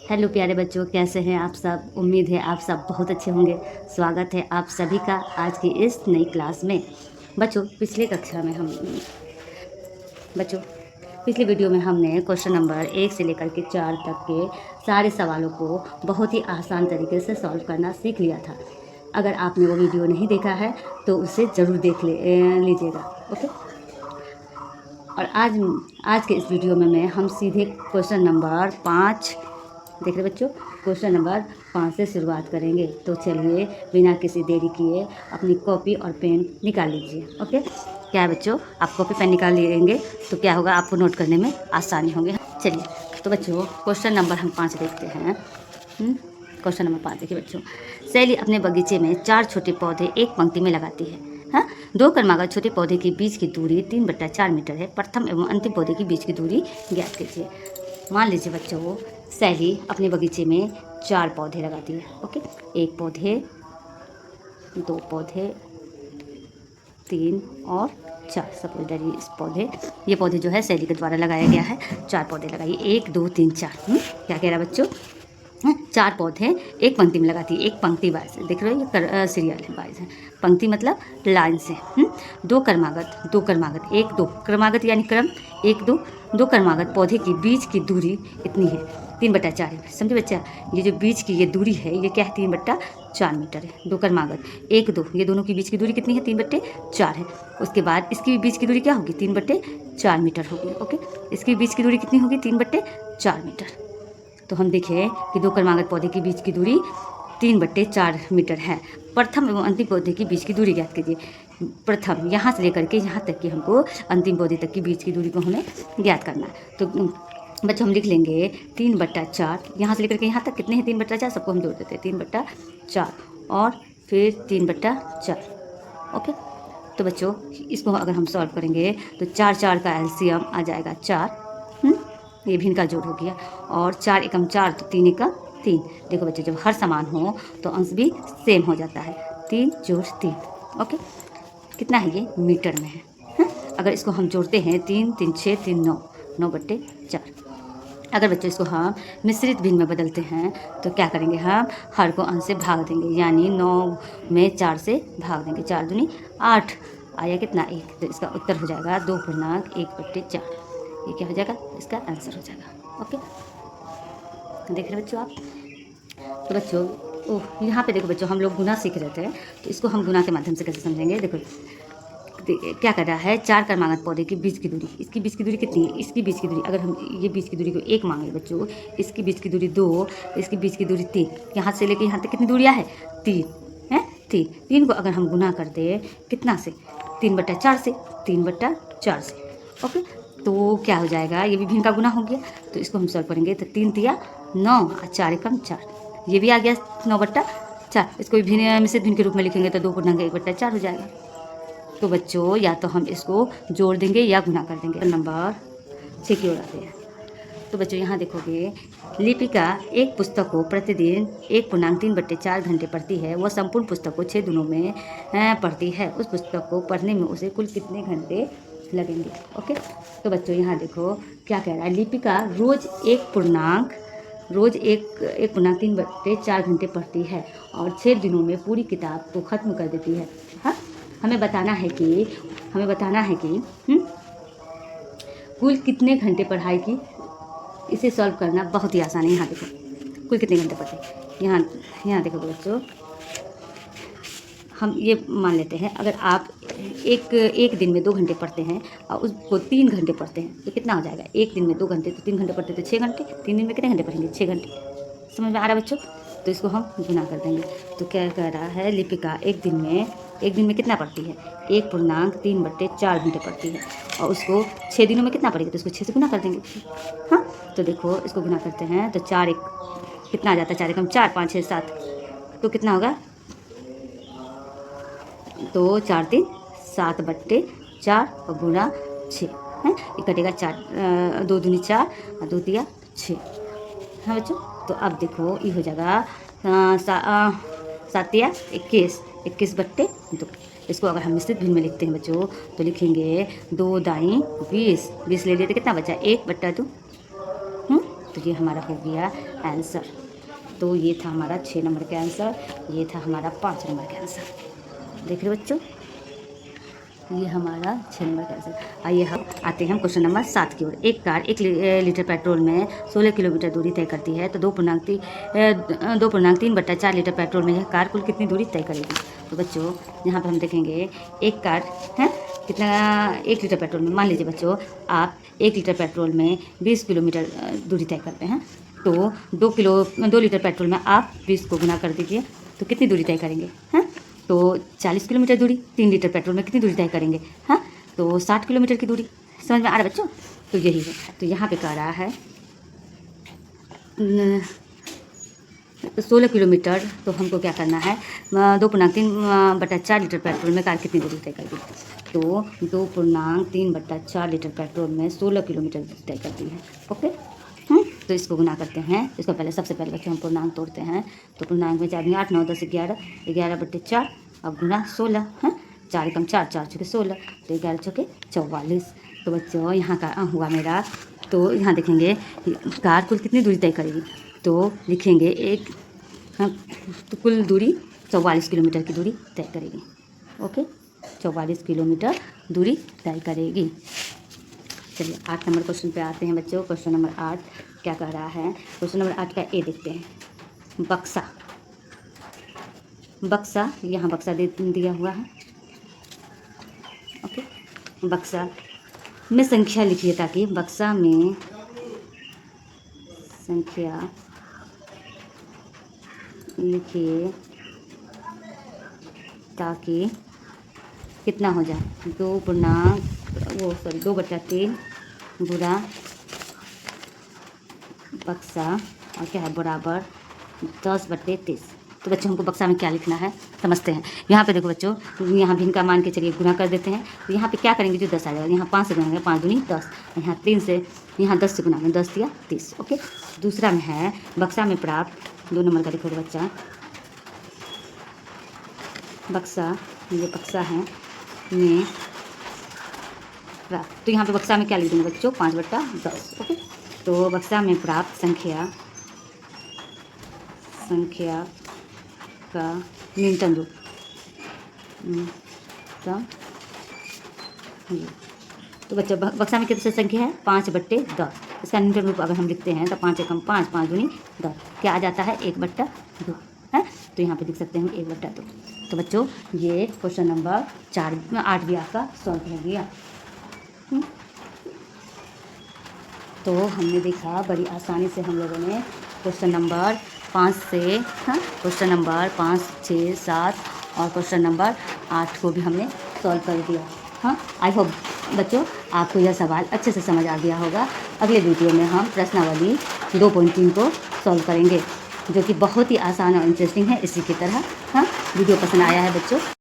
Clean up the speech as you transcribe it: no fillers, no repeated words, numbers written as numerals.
Hello प्यारे बच्चों, कैसे हैं आप सब। उम्मीद है आप सब बहुत अच्छे होंगे। स्वागत है आप सभी का आज की इस नई क्लास में। बच्चों पिछले कक्षा में पिछले वीडियो में हमने क्वेश्चन नंबर 1 से लेकर के 4 तक के सारे सवालों को बहुत ही आसान तरीके से सॉल्व करना सीख लिया था। अगर आपने वो वीडियो नहीं देखा है तो उसे ज़रूर देख लीजिएगा। ओके। और आज के इस वीडियो में हम सीधे क्वेश्चन नंबर 5 देख रहे बच्चों, क्वेश्चन नंबर 5 से शुरुआत करेंगे। तो चलिए बिना किसी देरी किए अपनी कॉपी और पेन निकाल लीजिए। ओके। क्या है बच्चों, आप कॉपी पेन निकाल लेंगे तो क्या होगा, आपको नोट करने में आसानी होगी। चलिए तो बच्चों क्वेश्चन नंबर हम 5 देखते हैं। क्वेश्चन नंबर 5 देखिए बच्चों। शैली अपने बगीचे में 4 छोटे पौधे एक पंक्ति में लगाती है। हाँ, 2 क्रमागत छोटे पौधे के बीच की दूरी 3/4 मीटर है। प्रथम एवं अंतिम पौधे के बीच की दूरी ज्ञात कीजिए। मान लीजिए बच्चों, शैली अपने बगीचे में 4 पौधे लगाती है। ओके, 1 पौधे, 2 पौधे, 3 और 4। सपोज दैट ये पौधे जो है शैली के द्वारा लगाया गया है। 4 पौधे लगाइए, 1 2 3 4। क्या कह रहा है बच्चों, 4 पौधे एक पंक्ति में लगाती है। एक पंक्ति वाइज देख रहे हो, ये सीरियल है वाइज है। पंक्ति मतलब लाइन से। 2 क्रमागत 1 2 क्रमागत यानी क्रम 1 2 2 क्रमागत पौधे के बीच की दूरी इतनी है, 3/4 है। समझे बच्चा, ये जो बीच की ये दूरी है ये क्या है, 3/4 मीटर है। 2 क्रमागत 1 2, ये दोनों की बीच की दूरी कितनी है, 3/4 है। उसके बाद इसकी बीच की दूरी क्या होगी, 3/4 मीटर होगी। ओके, इसकी बीच की दूरी कितनी होगी, 3/4 मीटर। तो हम देखें कि 2 क्रमागत पौधे के बीच की दूरी 3/4 मीटर है। प्रथम एवं अंतिम पौधे के बीच की दूरी ज्ञात कीजिए। प्रथम यहाँ से लेकर के यहाँ तक की हमको अंतिम पौधे तक की बीच की दूरी को हमें ज्ञात करना है। तो बच्चों हम लिख लेंगे 3/4। यहाँ से लेकर के यहाँ तक कितने हैं, 3/4। सबको हम जोड़ देते हैं, 3/4 और फिर 3/4। ओके। तो बच्चों इसको अगर हम सॉल्व करेंगे तो 4 4 का एलसीएम आ जाएगा 4। ये भी इनका जोड़ हो गया। और 4 एकम 4 तो 3 एकम 3। देखो बच्चों, जब हर समान हो तो अंश भी सेम हो जाता है। 3 जोड़ 3। ओके, कितना है ये, मीटर में है। अगर इसको हम जोड़ते हैं 3 3 6 3 9, 9/4। अगर बच्चों इसको हम मिश्रित भिन्न में बदलते हैं तो क्या करेंगे, हम हर को अंश से भाग देंगे, यानी 9 में 4 से भाग देंगे। 4 दूनी 8 आया कितना, 1। तो इसका उत्तर हो जाएगा 2/1/4। ये क्या हो जाएगा, इसका आंसर हो जाएगा। ओके, देख रहे बच्चों आप। तो बच्चों यहाँ पे देखो बच्चों, हम लोग गुना सीख रहे थे, तो इसको हम गुना के माध्यम से कैसे समझेंगे। देखो क्या कर रहा है, 4 क्रमागत पौधे के बीच की दूरी, इसकी बीच की दूरी कितनी है, इसकी बीच की दूरी, अगर हम ये बीच की दूरी को 1 मांगे बच्चों, इसकी बीच की दूरी 2, इसकी बीच की दूरी 3। यहाँ से लेके यहाँ तक कितनी दूरियाँ है, 3 है। 3 को अगर हम गुना कर दे कितना से, 3/4 से, 3/4 से। ओके, तो क्या हो जाएगा, ये भी भिन्न का गुना हो गया। तो इसको हम सॉल्व करेंगे तो 3 तिया 9 और 4 एकम 4, ये भी आ गया 9/4। इसको भी भिन्न मिश्रित भिन्न के रूप में लिखेंगे तो 2/1/4 हो जाएगा। तो बच्चों या तो हम इसको जोड़ देंगे या गुना कर देंगे। नंबर 6 की ओर आते हैं। तो बच्चों यहाँ देखोगे, लिपिका एक पुस्तक को प्रतिदिन 1.3/4 घंटे पढ़ती है। वह संपूर्ण पुस्तक को 6 दिनों में पढ़ती है। उस पुस्तक को पढ़ने में उसे कुल कितने घंटे लगेंगे। ओके, तो बच्चों यहाँ देखो क्या कह रहा है, लिपिका रोज़ 1.3/4 घंटे पढ़ती है और 6 दिनों में पूरी किताब को ख़त्म कर देती है। हाँ, हमें बताना है कि कुल कितने घंटे पढ़ाई की। इसे सॉल्व करना बहुत ही आसान है। यहाँ देखो कुल कितने घंटे पढ़ते हैं। यहाँ देखो बच्चों, हम ये मान लेते हैं, अगर आप एक दिन में 2 घंटे पढ़ते हैं और उसको 3 घंटे पढ़ते हैं तो कितना हो जाएगा। एक दिन में 2 घंटे तो 3 घंटे पढ़ते तो 6 घंटे। 3 दिन में कितने घंटे पढ़ेंगे, 6 घंटे। समझ में आ रहा है बच्चों। तो इसको हम गुना कर देंगे। तो क्या कह रहा है, लिपिका एक दिन में कितना पढ़ती है, 1.3/4 घंटे पढ़ती है और उसको 6 दिनों में कितना पढ़ेगी, तो उसको 6 से गुना कर देंगे। हाँ, तो देखो इसको गुना करते हैं तो 4 एक कितना आ जाता है, 4 एकम 4, 5 6 7, तो कितना होगा, तो 4 3 7/4 और गुना 6 है। ये कटेगा 4 2 दूनी 4 और 2 तिया 6। हाँ बच्चों, तो अब देखो ये हो जाएगा 7 तिया 21, 21/2। इसको अगर हम मिश्रित भिन्न में लिखते हैं बच्चों तो लिखेंगे 2 दाई 20 ले लिए तो कितना बचा, 1/2। तो ये हमारा हो गया आंसर। तो ये था हमारा 6 नंबर का आंसर, ये था हमारा 5 नंबर का आंसर। देख रहे बच्चों, ये हमारा 6 नंबर का आंसर। आइए हम आते हैं क्वेश्चन नंबर 7 की ओर। एक कार 1 लीटर पेट्रोल में 16 किलोमीटर दूरी तय करती है, तो 2.3/4 लीटर पेट्रोल में यह कार कुल कितनी दूरी तय करेगी। तो बच्चों यहाँ पर हम देखेंगे, एक कार है कितना, 1 लीटर पेट्रोल में, मान लीजिए बच्चों आप 1 लीटर पेट्रोल में 20 किलोमीटर दूरी तय करते हैं, तो 2 लीटर पेट्रोल में आप 20 को गुना कर दीजिए, तो कितनी दूरी तय करेंगे हैं। तो 40 किलोमीटर दूरी। 3 लीटर पेट्रोल में कितनी दूरी तय करेंगे, हाँ, तो 60 किलोमीटर की दूरी। समझ में आ रहा है बच्चों। तो यही है, तो यहाँ पे कह रहा है 16 किलोमीटर, तो हमको क्या करना है, 2.3/4 लीटर पेट्रोल में कार कितनी दूरी तय करेगी। तो 2.3/4 लीटर पेट्रोल में 16 किलोमीटर तय करती है। ओके, तो इसको गुना करते हैं। इसको पहले सबसे पहले बच्चों हम पूर्णांक तोड़ते हैं। तो पूर्णांक में 4 दूनी 8, 9, 10, 11, 11/4, अब गुना 16 है, 4 एकम 4, 4 चौके 16, तो 11 चौके 44। तो बच्चों यहाँ का हुआ मेरा। तो यहाँ देखेंगे कार कुल कितनी दूरी तय करेगी, तो लिखेंगे एक, हाँ, तो कुल दूरी 44 किलोमीटर की दूरी तय करेगी। ओके, 44 किलोमीटर दूरी तय करेगी। चलिए 8 नंबर क्वेश्चन पे आते हैं बच्चों। क्वेश्चन नंबर 8 क्या कह रहा है। क्वेश्चन नंबर 8 का ए देखते हैं। बक्सा, बक्सा, यहाँ बक्सा दिया हुआ है। ओके, बक्सा में संख्या लिखिए, ताकि बक्सा में संख्या लिखिए ताकि कितना हो जाए, 2/3 गुणा बक्सा, और क्या है बराबर 10/30। तो बच्चों हमको बक्सा में क्या लिखना है समझते हैं। यहाँ पे देखो बच्चों, यहाँ भिन्न का मान के चलिए गुना कर देते हैं। तो यहाँ पे क्या करेंगे, जो 10 आ जाएगा, यहाँ 5 से गुना, 5 दूनी 10, यहाँ 3 से, यहाँ 10 से गुना, 10 दिया 30। ओके, दूसरा में है बक्सा में प्राप्त, 2 नंबर का देखो बच्चा, बक्सा, ये बक्सा है में प्राप्त। तो यहाँ पे बक्सा में क्या लिख देंगे बच्चों, 5/10। ओके, तो बक्सा में प्राप्त संख्या का न्यूनतम रूप, तो बच्चों बक्सा में कितनी संख्या है, 5/10। इसका न्यूनतम रूप अगर हम लिखते हैं तो 5 एकम 5, 5 दूनी 10, क्या आ जाता है 1/2 है। तो यहाँ पे लिख सकते हैं 1/2। तो बच्चों ये क्वेश्चन नंबर 8 भी आपका सॉल्व हो गया। तो हमने देखा बड़ी आसानी से हम लोगों ने क्वेश्चन नंबर 5 से, हाँ, क्वेश्चन नंबर 5, 6, 7 और क्वेश्चन नंबर 8 को भी हमने सॉल्व कर दिया। हाँ, आई होप बच्चों आपको यह सवाल अच्छे से समझ आ गया होगा। अगले वीडियो में हम प्रश्नावली 2.3 को सॉल्व करेंगे, जो कि बहुत ही आसान और इंटरेस्टिंग है, इसी की तरह। हाँ, वीडियो पसंद आया है बच्चों